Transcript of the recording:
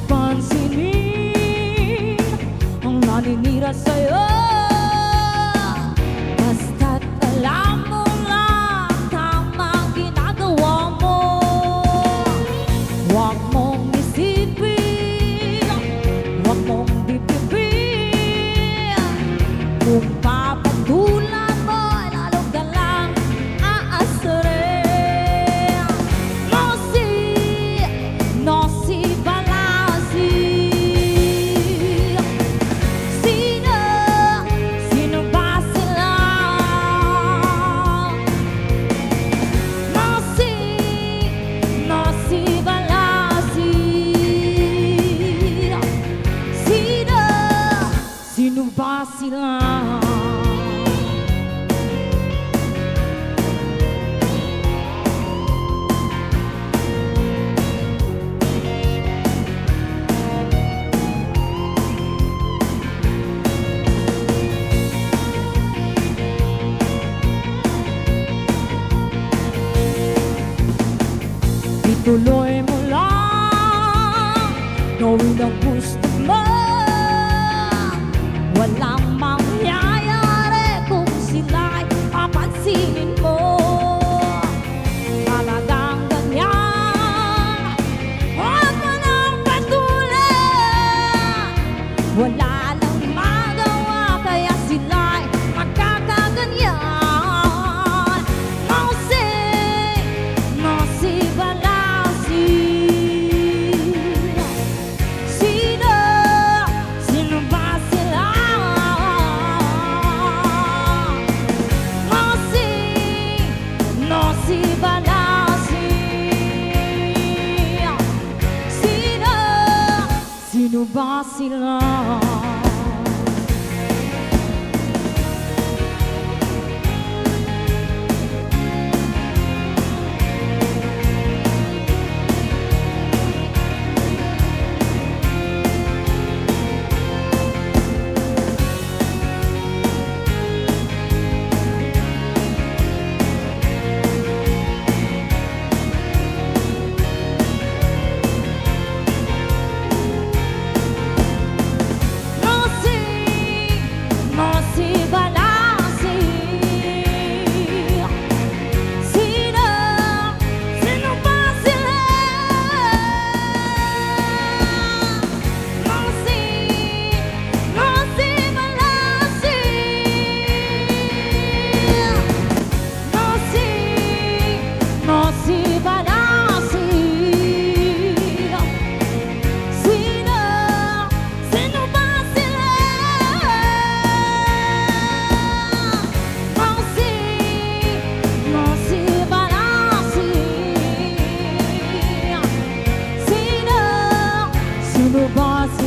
pansinin ang naninira sa'yo. Basta't alam mo lang tamang ginagawa mo. Huwag mong isipin, huwag mong bibigyan. Kung papatulan mo, lalo ka lang aasarin. No si Balasi. Sino ba sila? No si Balasi. Sino ba sila? Ituloy mo lang, gawin ang gusto mo. Walang mangyayari kung sila'y papansinin mo. Talagang ganyan, huwag mo nang patulan. Wala nang magawa kaya sila'y magkakaganyan. No si Balasi. Sino ba sila? No si Balasi. Sino ba sila? No si Balasi. Sino ba sila? No si Balasi. No si Balasi. Sino ba sila? No si Balasi. Sino ba sila?